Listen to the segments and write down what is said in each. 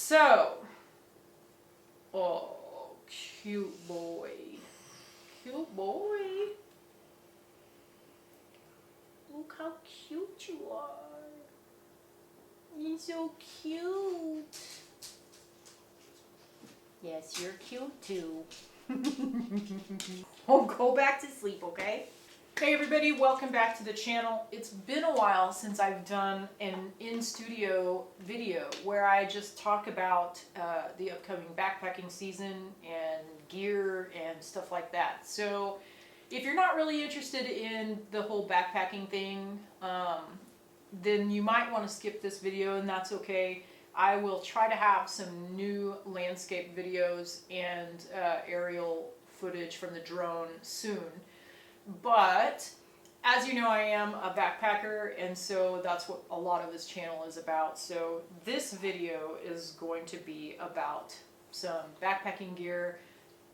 So, oh, cute boy. Cute boy. Look how cute you are. You're so cute. Yes, you're cute too. Oh, go back to sleep, okay? Hey everybody, welcome back to the channel. It's been a while since I've done an in-studio video where I just talk about the upcoming backpacking season and gear and stuff like that. So if you're not really interested in the whole backpacking thing, then you might want to skip this video, and that's okay. I will try to have some new landscape videos and aerial footage from the drone soon. But as you know, I am a backpacker, and so that's what a lot of this channel is about. So this video is going to be about some backpacking gear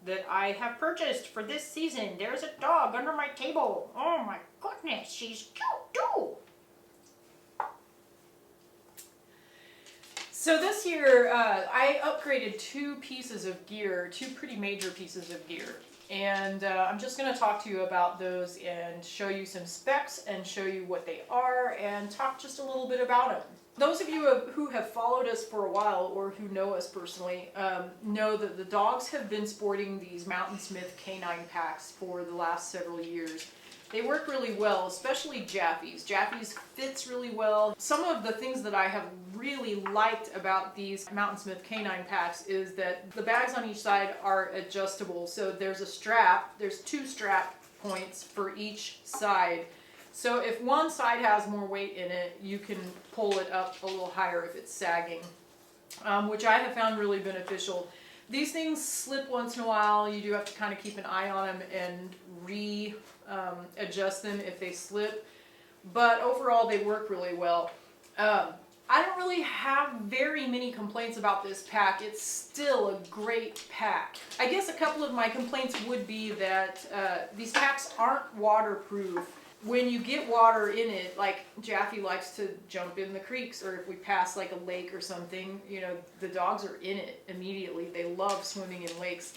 that I have purchased for this season. There's a dog under my table. Oh my goodness, she's cute too. So this year, I upgraded two pieces of gear, two pretty major pieces of gear. And I'm just going to talk to you about those and show you some specs and show you what they are and talk just a little bit about them. Those of you who have followed us for a while or who know us personally know that the dogs have been sporting these Mountainsmith K9 packs for the last several years. They work really well, especially Jaffe's. Jaffe's fits really well. Some of the things that I have really liked about these Mountainsmith K9 packs is that the bags on each side are adjustable. So there's a strap, there's two strap points for each side. So if one side has more weight in it, you can pull it up a little higher if it's sagging, which I have found really beneficial. These things slip once in a while. You do have to kind of keep an eye on them and adjust them if they slip, but overall they work really well. I don't really have very many complaints about this pack. It's still a great pack. I guess a couple of my complaints would be that these packs aren't waterproof. When you get water in it, like Jaffe likes to jump in the creeks, or if we pass like a lake or something, you know, the dogs are in it immediately. They love swimming in lakes.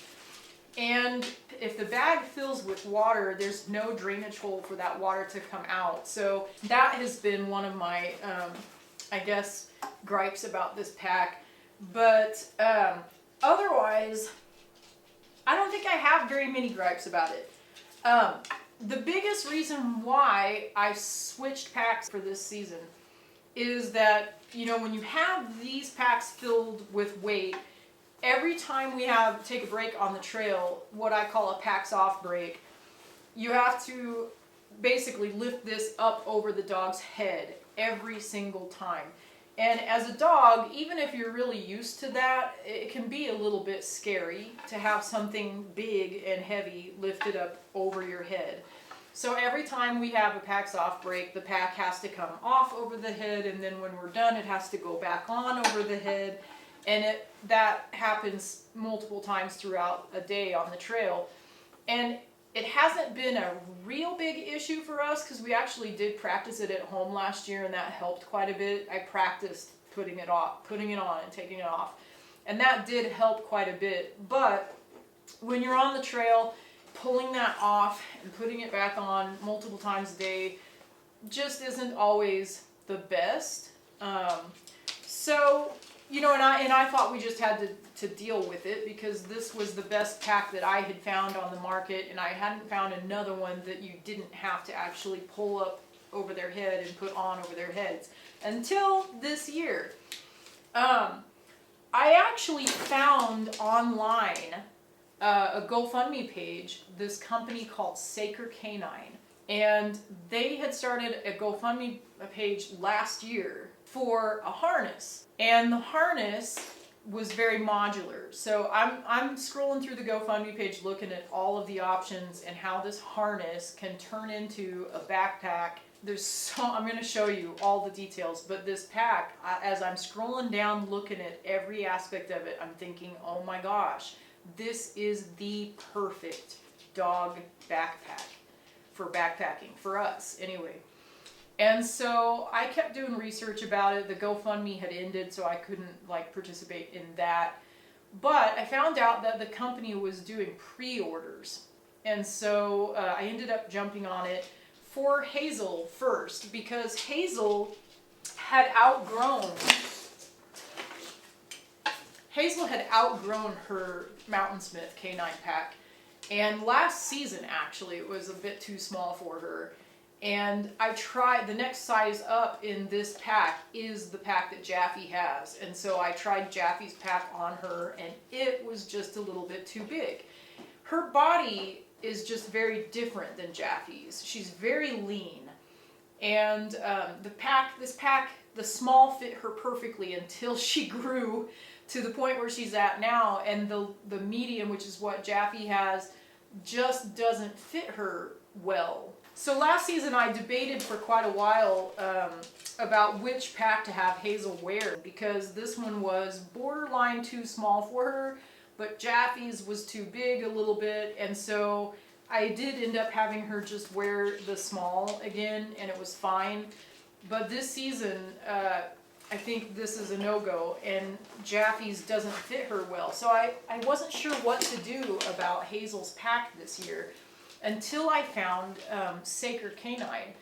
And if the bag fills with water, there's no drainage hole for that water to come out. So that has been one of my, I guess, gripes about this pack. But otherwise, I don't think I have very many gripes about it. The biggest reason why I switched packs for this season is that, you know, when you have these packs filled with weight, every time we take a break on the trail, what I call a packs off break, you have to basically lift this up over the dog's head every single time. And as a dog, even if you're really used to that, it can be a little bit scary to have something big and heavy lifted up over your head. So every time we have a packs off break, the pack has to come off over the head, and then when we're done, it has to go back on over the head. And that happens multiple times throughout a day on the trail. And it hasn't been a real big issue for us because we actually did practice it at home last year, and that helped quite a bit. I practiced putting it on and taking it off. And that did help quite a bit. But when you're on the trail, pulling that off and putting it back on multiple times a day just isn't always the best. So, you know, and I thought we just had to deal with it because this was the best pack that I had found on the market, and I hadn't found another one that you didn't have to actually pull up over their head and put on over their heads until this year. I actually found online a GoFundMe page, this company called Säker Canine, and they had started a GoFundMe page last year for a harness, and the harness was very modular. So I'm scrolling through the GoFundMe page looking at all of the options and how this harness can turn into a backpack. I'm going to show you all the details, but this pack, as I'm scrolling down looking at every aspect of it, I'm thinking, oh my gosh, this is the perfect dog backpack for backpacking, for us anyway. And so I kept doing research about it. The GoFundMe had ended, so I couldn't like participate in that. But I found out that the company was doing pre-orders. And so I ended up jumping on it for Hazel first, because Hazel had outgrown her Mountainsmith K9 pack. And last season, actually, it was a bit too small for her. And I tried, the next size up in this pack is the pack that Jaffe has. And so I tried Jaffe's pack on her, and it was just a little bit too big. Her body is just very different than Jaffe's. She's very lean. And this pack, the small fit her perfectly until she grew to the point where she's at now. And the medium, which is what Jaffe has, just doesn't fit her well. So last season I debated for quite a while about which pack to have Hazel wear, because this one was borderline too small for her, but Jaffe's was too big a little bit, and so I did end up having her just wear the small again, and it was fine. But this season, I think this is a no-go, and Jaffe's doesn't fit her well. So I wasn't sure what to do about Hazel's pack this year, until I found Säker Canine.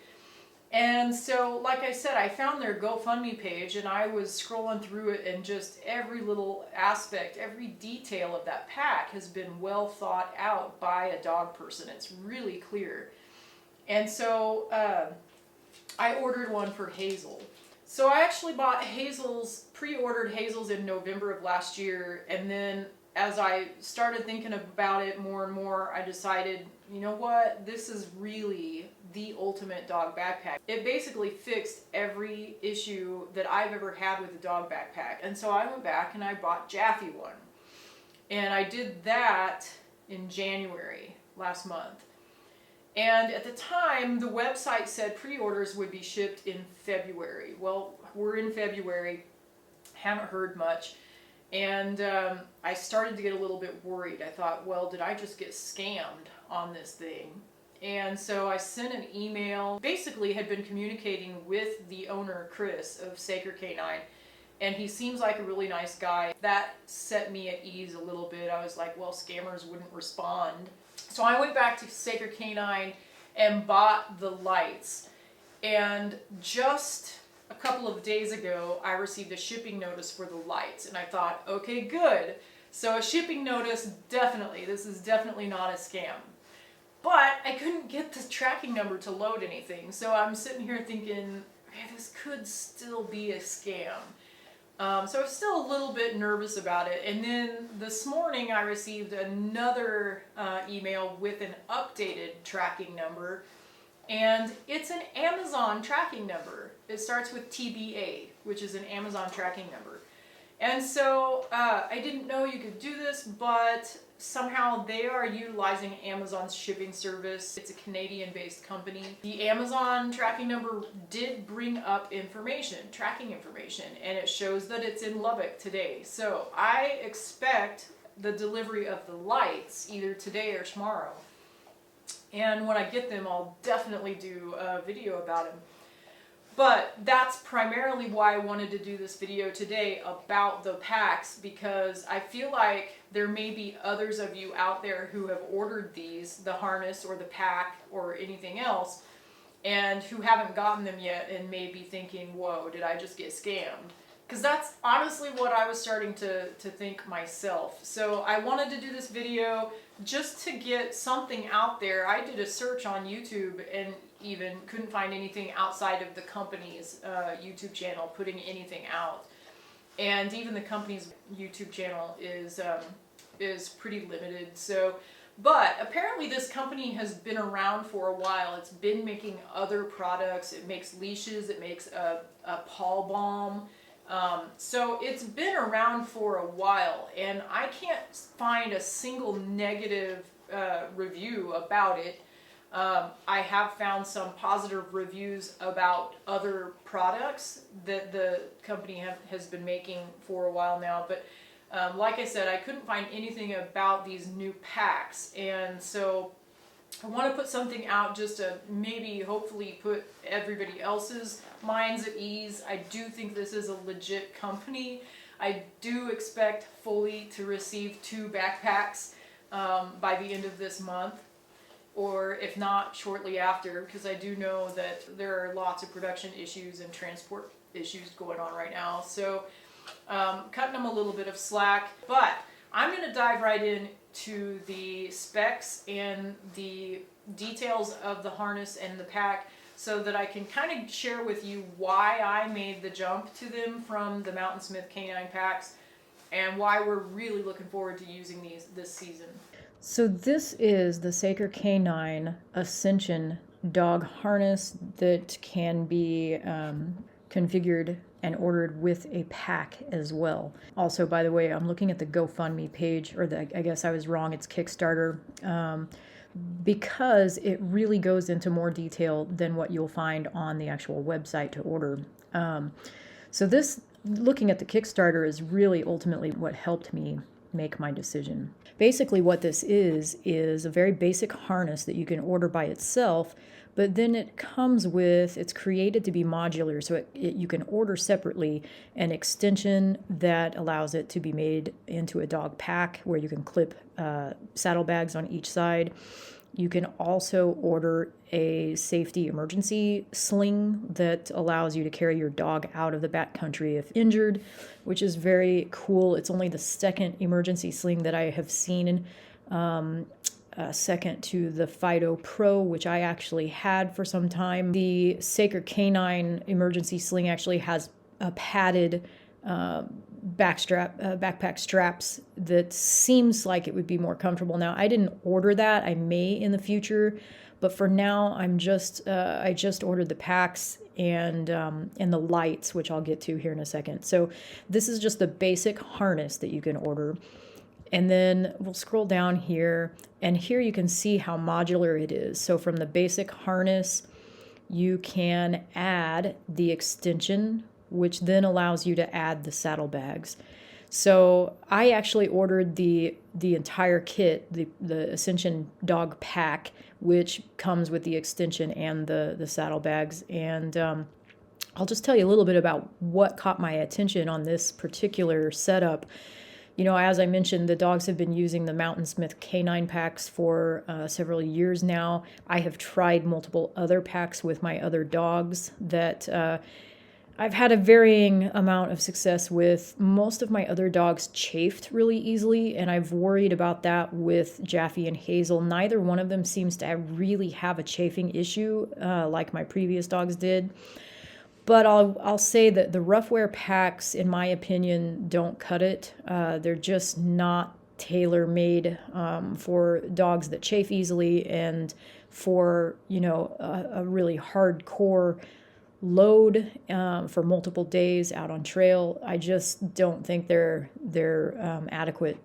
And so, like I said, I found their GoFundMe page, and I was scrolling through it, and just every little aspect, every detail of that pack has been well thought out by a dog person. It's really clear. And so I ordered one for Hazel. So I actually bought pre-ordered Hazel's in November of last year, and then as I started thinking about it more and more, I decided, you know what, this is really the ultimate dog backpack. It basically fixed every issue that I've ever had with a dog backpack. And so I went back and I bought Jaffe one. And I did that in January last month. And at the time, the website said pre-orders would be shipped in February. Well, we're in February, haven't heard much. And I started to get a little bit worried. I thought, well, did I just get scammed on this thing? And so I sent an email, basically had been communicating with the owner, Chris, of Säker Canine, and he seems like a really nice guy. That set me at ease a little bit. I was like, well, scammers wouldn't respond. So I went back to Säker Canine and bought the lights. And just a couple of days ago, I received a shipping notice for the lights, and I thought, okay, good. So a shipping notice, definitely. This is definitely not a scam. But I couldn't get the tracking number to load anything, so I'm sitting here thinking, okay, this could still be a scam. So I was still a little bit nervous about it. And then this morning I received another email with an updated tracking number, and it's an Amazon tracking number. It starts with TBA, which is an Amazon tracking number. And so I didn't know you could do this, but somehow they are utilizing Amazon's shipping service. It's a Canadian-based company. The Amazon tracking number did bring up tracking information, and it shows that it's in Lubbock today. So I expect the delivery of the lights either today or tomorrow. And when I get them, I'll definitely do a video about them. But that's primarily why I wanted to do this video today about the packs, because I feel like there may be others of you out there who have ordered these, the harness or the pack or anything else, and who haven't gotten them yet and may be thinking, whoa, did I just get scammed? Because that's honestly what I was starting to think myself. So I wanted to do this video just to get something out there. I did a search on YouTube and even couldn't find anything outside of the company's YouTube channel putting anything out. And even the company's YouTube channel is pretty limited. So, but apparently this company has been around for a while. It's been making other products. It makes leashes. It makes a paw balm. So it's been around for a while, and I can't find a single negative review about it. I have found some positive reviews about other products that the company has been making for a while now, but like I said, I couldn't find anything about these new packs, and so I want to put something out just to maybe hopefully put everybody else's minds at ease. I do think this is a legit company. I do expect fully to receive 2 backpacks by the end of this month, or if not, shortly after, because I do know that there are lots of production issues and transport issues going on right now. So cutting them a little bit of slack, but I'm going to dive right in to the specs and the details of the harness and the pack, so that I can kind of share with you why I made the jump to them from the Mountainsmith K9 packs, and why we're really looking forward to using these this season. So this is the Säker Canine Ascension dog harness that can be configured and ordered with a pack as well. Also, by the way, I'm looking at the GoFundMe page, or I guess I was wrong, it's Kickstarter, because it really goes into more detail than what you'll find on the actual website to order. So this, looking at the Kickstarter, is really ultimately what helped me make my decision. Basically what this is a very basic harness that you can order by itself, but then it comes with, it's created to be modular, so you can order separately an extension that allows it to be made into a dog pack where you can clip saddlebags on each side. You can also order a safety emergency sling that allows you to carry your dog out of the backcountry if injured, which is very cool. It's only the second emergency sling that I have seen, second to the Fido Pro, which I actually had for some time. The Säker Canine emergency sling actually has a padded backpack straps that seems like it would be more comfortable. Now, I didn't order that. I may in the future, but for now, I just ordered the packs and the lights, which I'll get to here in a second. So this is just the basic harness that you can order. And then we'll scroll down here, and here you can see how modular it is. So from the basic harness, you can add the extension, which then allows you to add the saddlebags. So I actually ordered the entire kit, the Ascension dog pack, which comes with the extension and the saddlebags. And I'll just tell you a little bit about what caught my attention on this particular setup. You know, as I mentioned, the dogs have been using the Mountainsmith K9 packs for several years now. I have tried multiple other packs with my other dogs that I've had a varying amount of success with. Most of my other dogs chafed really easily, and I've worried about that with Jaffe and Hazel. Neither one of them seems to really have a chafing issue like my previous dogs did. But I'll say that the rough wear packs, in my opinion, don't cut it. They're just not tailor-made for dogs that chafe easily, and for, you know, a really hardcore load for multiple days out on trail. I just don't think they're adequate.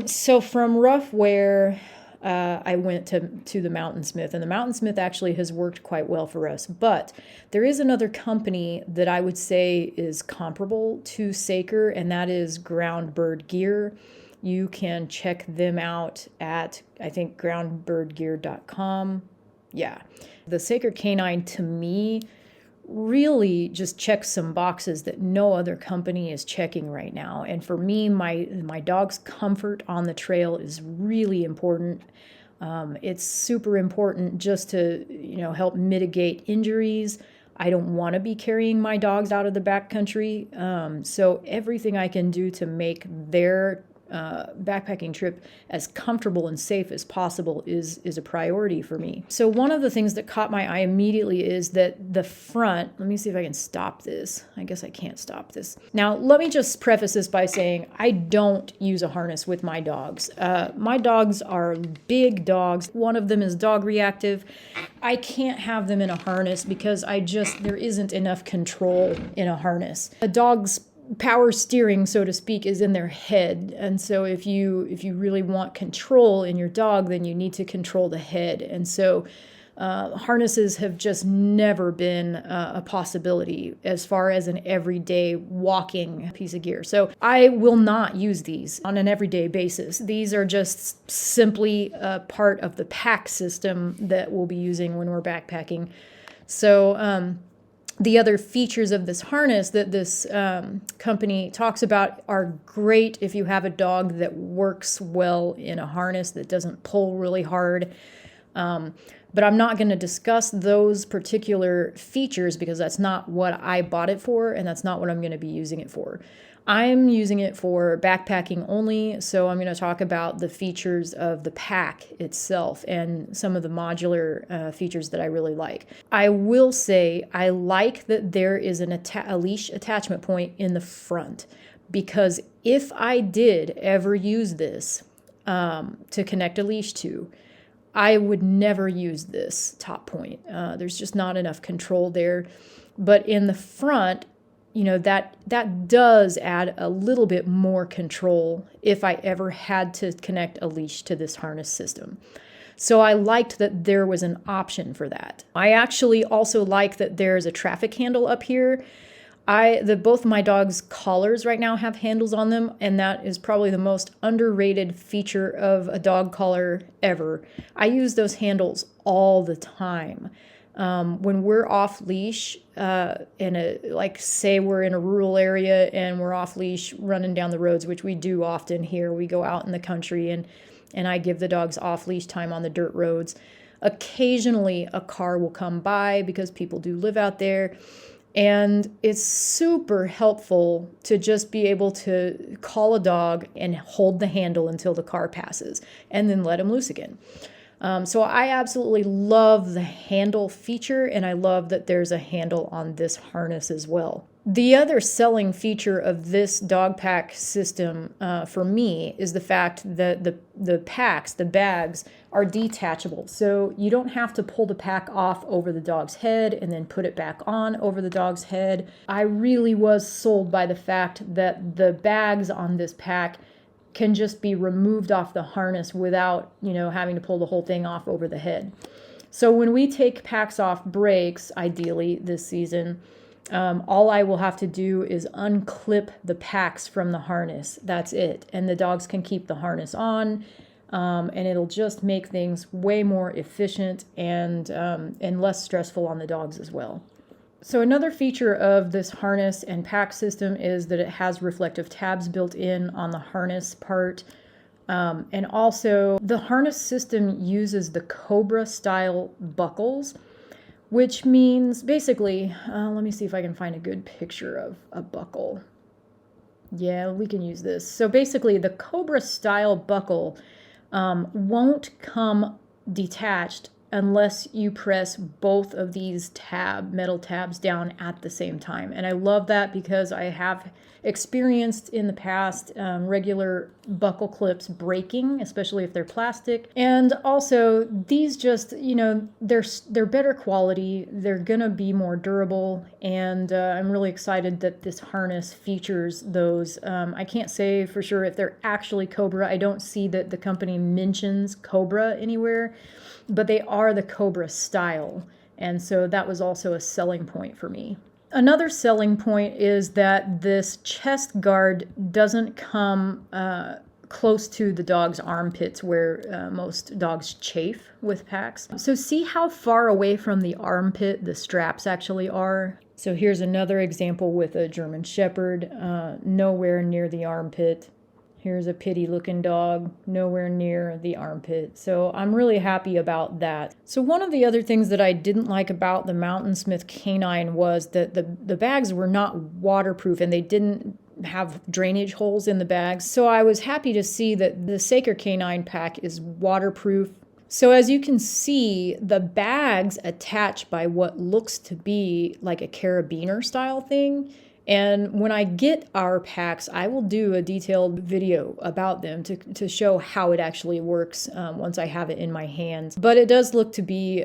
So from rough wear, I went to the Mountainsmith, and the Mountainsmith actually has worked quite well for us. But there is another company that I would say is comparable to Säker, and that is Ground Bird Gear. You can check them out at, I think, groundbirdgear.com. Yeah. The Säker Canine, to me, really just checks some boxes that no other company is checking right now. And for me, my dog's comfort on the trail is really important. It's super important just to, you know, help mitigate injuries. I don't want to be carrying my dogs out of the backcountry. So everything I can do to make their backpacking trip as comfortable and safe as possible is a priority for me. So one of the things that caught my eye immediately is that the front, let me see if I can stop this. I guess I can't stop this. Now, let me just preface this by saying I don't use a harness with my dogs. My dogs are big dogs. One of them is dog reactive. I can't have them in a harness because there isn't enough control in a harness. A dog's power steering, so to speak, is in their head. And so if you really want control in your dog, then you need to control the head. And so Harnesses have just never been a possibility as far as an everyday walking piece of gear. So I will not use these on an everyday basis. These are just simply a part of the pack system that we'll be using when we're backpacking. So the other features of this harness that this company talks about are great if you have a dog that works well in a harness that doesn't pull really hard. But I'm not going to discuss those particular features because that's not what I bought it for, and that's not what I'm going to be using it for. I'm using it for backpacking only, so I'm going to talk about the features of the pack itself and some of the modular features that I really like. I will say I like that there is a leash attachment point in the front, because if I did ever use this to connect a leash to, I would never use this top point. There's just not enough control there. But in the front, that does add a little bit more control if I ever had to connect a leash to this harness system. So I liked that there was an option for that. I actually also like that there's a traffic handle up here. Both my dog's collars right now have handles on them, and that is probably the most underrated feature of a dog collar ever. I use those handles all the time. When we're off leash, say we're in a rural area and we're off leash running down the roads, which we do often here. We go out in the country and I give the dogs off leash time on the dirt roads. Occasionally a car will come by because people do live out there. And it's super helpful to just be able to call a dog and hold the handle until the car passes and then let him loose again. So I absolutely love the handle feature, and I love that there's a handle on this harness as well. The other selling feature of this dog pack system for me is the fact that the bags, are detachable. So you don't have to pull the pack off over the dog's head and then put it back on over the dog's head. I really was sold by the fact that the bags on this pack can just be removed off the harness without, having to pull the whole thing off over the head. So when we take packs off breaks, ideally this season, all I will have to do is unclip the packs from the harness. That's it. And the dogs can keep the harness on, and it'll just make things way more efficient and less stressful on the dogs as well. So another feature of this harness and pack system is that it has reflective tabs built in on the harness part. And also the harness system uses the Cobra style buckles, which means basically, let me see if I can find a good picture of a buckle. Yeah, we can use this. So basically the Cobra style buckle won't come detached unless you press both of these metal tabs down at the same time. And I love that because I have experienced in the past regular buckle clips breaking, especially if they're plastic. And also these just, they're better quality, they're gonna be more durable, and I'm really excited that this harness features those. I can't say for sure if they're actually Cobra. I don't see that the company mentions Cobra anywhere, but they are the Cobra style. And so that was also a selling point for me. Another selling point is that this chest guard doesn't come close to the dog's armpits where most dogs chafe with packs. So see how far away from the armpit the straps actually are? So here's another example with a German Shepherd, nowhere near the armpit. Here's a pitty looking dog, nowhere near the armpit. So I'm really happy about that. So one of the other things that I didn't like about the Mountainsmith K9 was that the bags were not waterproof and they didn't have drainage holes in the bags. So I was happy to see that the Säker Canine pack is waterproof. So as you can see, the bags attach by what looks to be like a carabiner style thing. And when I get our packs, I will do a detailed video about them to show how it actually works once I have it in my hands. But it does look to be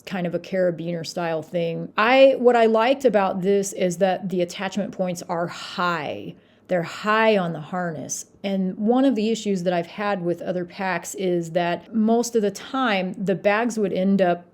kind of a carabiner style thing. What I liked about this is that the attachment points are high. They're high on the harness. And one of the issues that I've had with other packs is that most of the time the bags would end up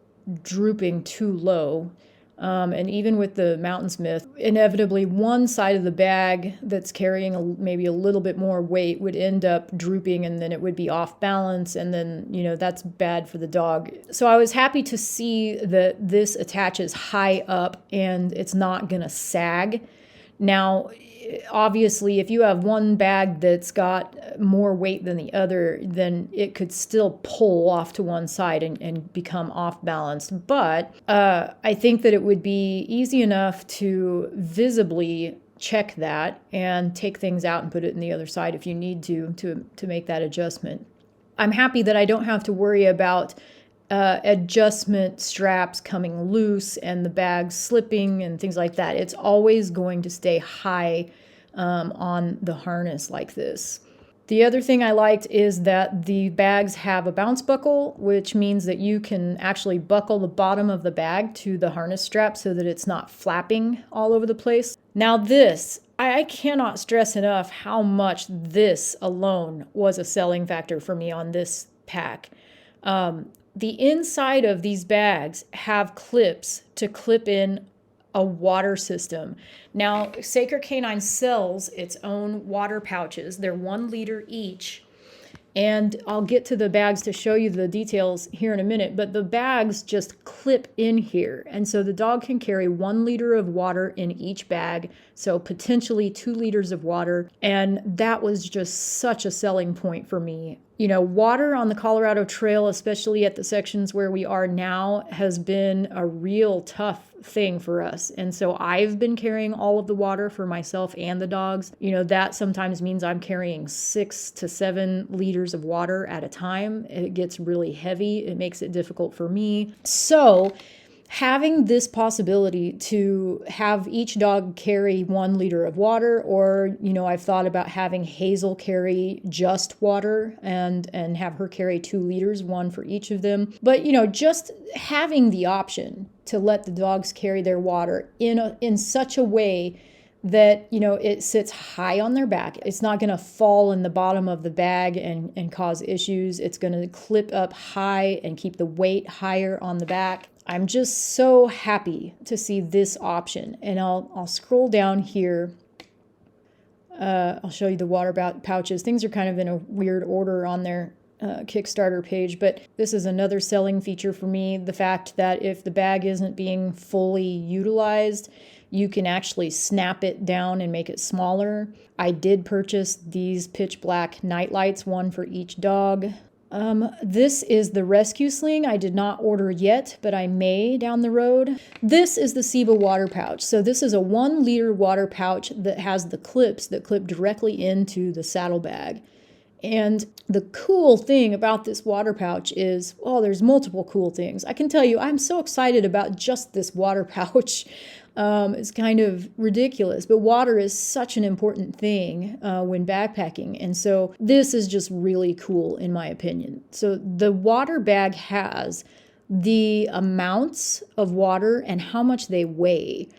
drooping too low. And even with the Mountainsmith, inevitably one side of the bag that's carrying maybe a little bit more weight would end up drooping, and then it would be off balance, and then, that's bad for the dog. So I was happy to see that this attaches high up and it's not going to sag. Now, obviously, if you have one bag that's got more weight than the other, then it could still pull off to one side and become off balanced. But I think that it would be easy enough to visibly check that and take things out and put it in the other side if you need to make that adjustment. I'm happy that I don't have to worry about adjustment straps coming loose and the bag slipping and things like that. It's always going to stay high on the harness like this. The other thing I liked is that the bags have a bounce buckle, which means that you can actually buckle the bottom of the bag to the harness strap so that it's not flapping all over the place. Now this, I cannot stress enough how much this alone was a selling factor for me on this pack. The inside of these bags have clips to clip in a water system. Now, Säker Canine sells its own water pouches. They're 1 liter each. And I'll get to the bags to show you the details here in a minute, but the bags just clip in here. And so the dog can carry 1 liter of water in each bag, so potentially 2 liters of water. And that was just such a selling point for me. Water on the Colorado Trail, especially at the sections where we are now, has been a real tough thing for us. And so I've been carrying all of the water for myself and the dogs. That sometimes means I'm carrying 6 to 7 liters of water at a time. It gets really heavy. It makes it difficult for me. So having this possibility to have each dog carry 1 liter of water, or, I've thought about having Hazel carry just water and have her carry 2 liters, 1 for each of them. But, just having the option to let the dogs carry their water in such a way that, it sits high on their back. It's not going to fall in the bottom of the bag and cause issues. It's going to clip up high and keep the weight higher on the back. I'm just so happy to see this option. And I'll scroll down here. I'll show you the water pouches. Things are kind of in a weird order on their Kickstarter page, but this is another selling feature for me. The fact that if the bag isn't being fully utilized, you can actually snap it down and make it smaller. I did purchase these pitch black night lights, 1 for each dog. This is the rescue sling. I did not order yet, but I may down the road. This is the SIBA water pouch. So this is a 1 liter water pouch that has the clips that clip directly into the saddlebag. And the cool thing about this water pouch is, there's multiple cool things. I can tell you, I'm so excited about just this water pouch. It's kind of ridiculous, but water is such an important thing when backpacking. And so this is just really cool in my opinion. So the water bag has the amounts of water and how much they weigh.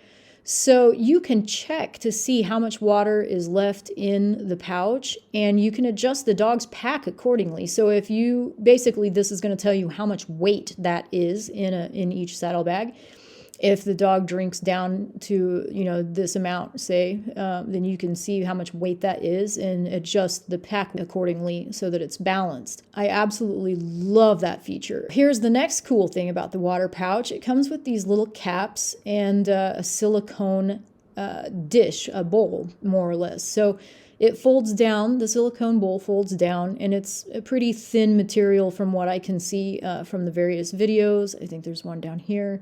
So you can check to see how much water is left in the pouch, and you can adjust the dog's pack accordingly. So if this is going to tell you how much weight that is in each saddlebag. If the dog drinks down to, this amount, say, then you can see how much weight that is and adjust the pack accordingly so that it's balanced. I absolutely love that feature. Here's the next cool thing about the water pouch. It comes with these little caps and a silicone dish, a bowl, more or less. So it folds down, the silicone bowl folds down, and it's a pretty thin material from what I can see from the various videos. I think there's one down here.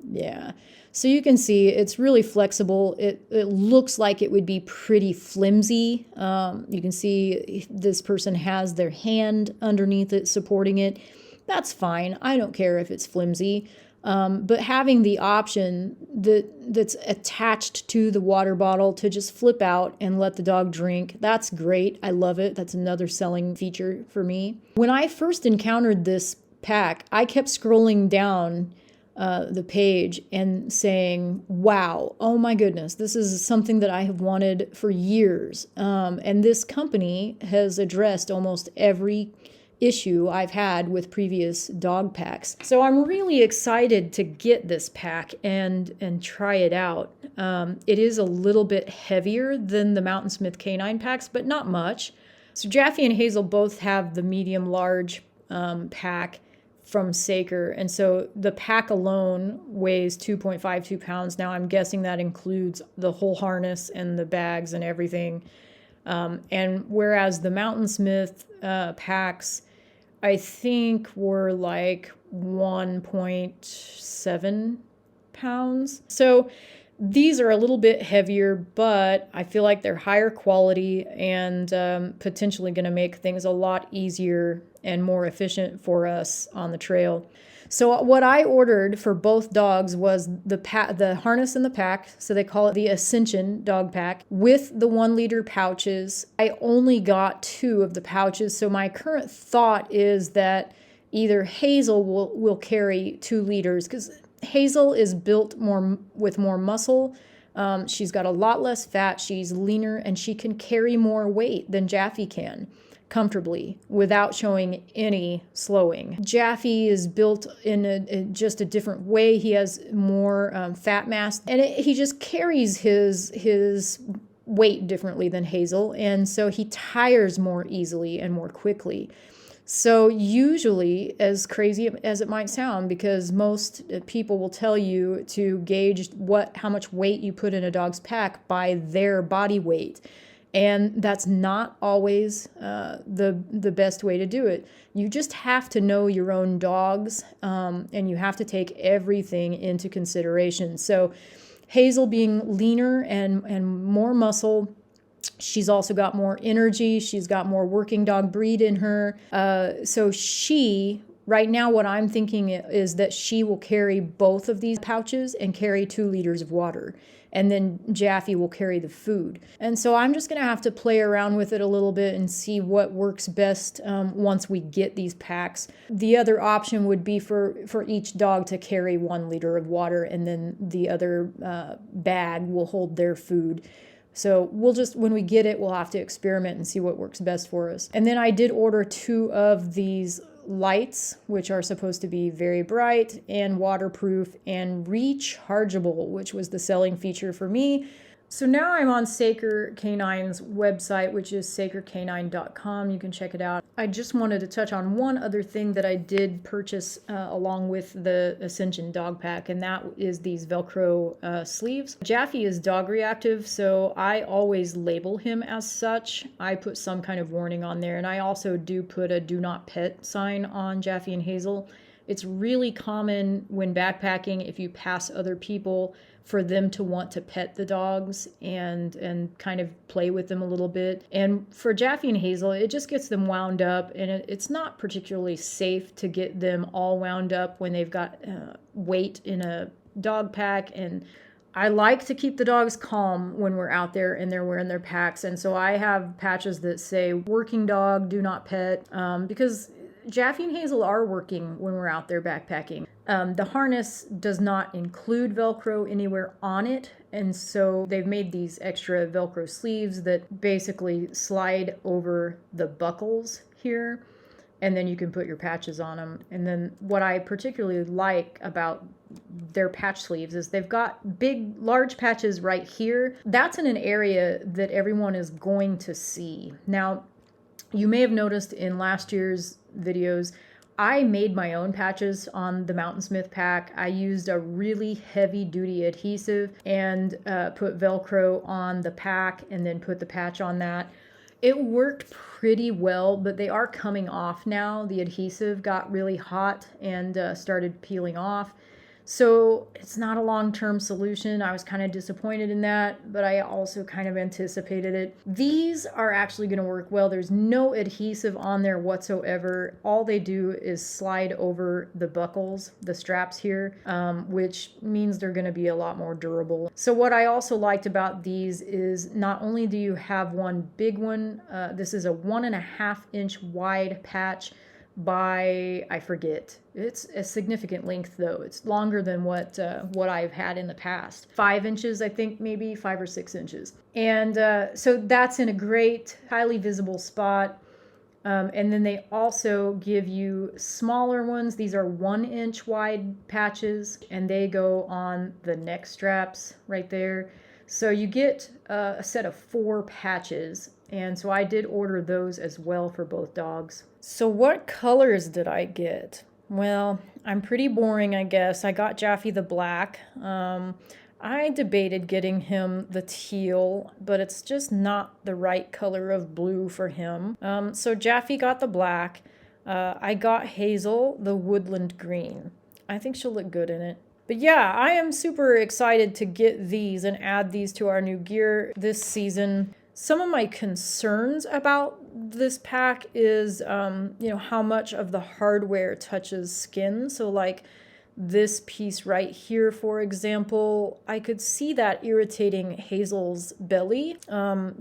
Yeah, so you can see it's really flexible. It looks like it would be pretty flimsy. You can see this person has their hand underneath it supporting it. That's fine. I don't care if it's flimsy. But having the option that's attached to the water bottle to just flip out and let the dog drink, that's great. I love it. That's another selling feature for me. When I first encountered this pack, I kept scrolling down the page and saying, wow, oh my goodness, this is something that I have wanted for years. And this company has addressed almost every issue I've had with previous dog packs. So I'm really excited to get this pack and try it out. It is a little bit heavier than the Mountainsmith K9 packs, but not much. So Jaffe and Hazel both have the medium large pack from Säker, and so the pack alone weighs 2.52 pounds. Now I'm guessing that includes the whole harness and the bags and everything. And whereas the Mountainsmith packs, I think were like 1.7 pounds. So these are a little bit heavier, but I feel like they're higher quality and potentially going to make things a lot easier and more efficient for us on the trail. So what I ordered for both dogs was the harness and the pack. So they call it the Ascension dog pack with the 1 liter pouches. I only got 2 of the pouches. So my current thought is that either Hazel will carry 2 liters, because Hazel is built with more muscle. She's got a lot less fat. She's leaner, and she can carry more weight than Jaffe can comfortably without showing any slowing. Jaffe is built in just a different way. He has more fat mass, and he just carries his weight differently than Hazel, and so he tires more easily and more quickly. So usually, as crazy as it might sound, because most people will tell you to gauge how much weight you put in a dog's pack by their body weight. And that's not always the best way to do it. You just have to know your own dogs, and you have to take everything into consideration. So Hazel being leaner and more muscle, she's also got more energy. She's got more working dog breed in her. So right now, what I'm thinking is that she will carry both of these pouches and carry 2 liters of water. And then Jaffe will carry the food. And so I'm just going to have to play around with it a little bit and see what works best once we get these packs. The other option would be for each dog to carry 1 liter of water, and then the other bag will hold their food. So when we get it, we'll have to experiment and see what works best for us. And then I did order 2 of these lights, which are supposed to be very bright and waterproof and rechargeable, which was the selling feature for me. So now I'm on Säker Canine's website, which is sakercanine.com. You can check it out. I just wanted to touch on one other thing that I did purchase along with the Ascension dog pack, and that is these Velcro sleeves. Jaffe is dog reactive, so I always label him as such. I put some kind of warning on there, and I also do put a do not pet sign on Jaffe and Hazel. It's really common when backpacking, if you pass other people, for them to want to pet the dogs and kind of play with them a little bit. And for Jaffe and Hazel, it just gets them wound up, and it's not particularly safe to get them all wound up when they've got weight in a dog pack. And I like to keep the dogs calm when we're out there and they're wearing their packs. And so I have patches that say working dog, do not pet, because Jaffe and Hazel are working when we're out there backpacking. The harness does not include Velcro anywhere on it, and so they've made these extra Velcro sleeves that basically slide over the buckles here, and then you can put your patches on them. And then what I particularly like about their patch sleeves is they've got large patches right here. That's in an area that everyone is going to see. Now, you may have noticed in last year's videos, I made my own patches on the Mountainsmith pack. I used a really heavy duty adhesive and put Velcro on the pack and then put the patch on that. It worked pretty well, but they are coming off now. The adhesive got really hot and started peeling off. So it's not a long-term solution. I was kind of disappointed in that, but I also kind of anticipated it. These are actually going to work well. There's no adhesive on there whatsoever. All they do is slide over the buckles, the straps here, which means they're going to be a lot more durable. So what I also liked about these is not only do you have one big one, this is a 1.5 inch wide patch by, I forget, it's a significant length though. It's longer than what I've had in the past. 5 inches, I think, maybe 5 or 6 inches. And so that's in a great, highly visible spot. And then they also give you smaller ones. These are 1-inch wide patches, and they go on the neck straps right there. So you get a set of 4 patches. And so I did order those as well for both dogs. So what colors did I get? Well, I'm pretty boring, I guess. I got Jaffe the black. I debated getting him the teal, but it's just not the right color of blue for him. So Jaffe got the black. I got Hazel the woodland green. I think she'll look good in it. But yeah, I am super excited to get these and add these to our new gear this season. Some of my concerns about this pack is, how much of the hardware touches skin. So like this piece right here, for example, I could see that irritating Hazel's belly,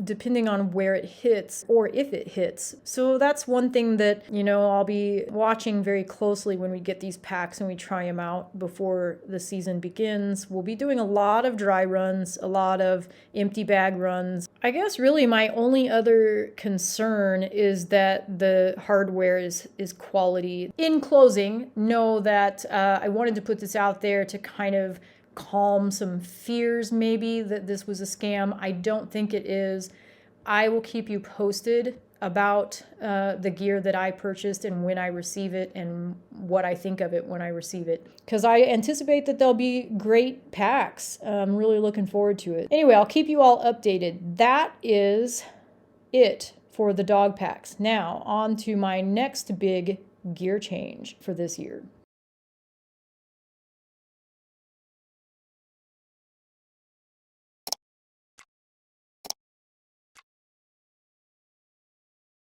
depending on where it hits or if it hits. So that's one thing that, I'll be watching very closely when we get these packs and we try them out before the season begins. We'll be doing a lot of dry runs, a lot of empty bag runs. I guess really my only other concern is that the hardware is quality. In closing, know that I wanted to put this out there to kind of calm some fears maybe that this was a scam. I don't think it is. I will keep you posted about the gear that I purchased and when I receive it and what I think of it when I receive it, because I anticipate that there'll be great packs. I'm really looking forward to it. Anyway, I'll keep you all updated. That is it for the dog packs. Now on to my next big gear change for this year.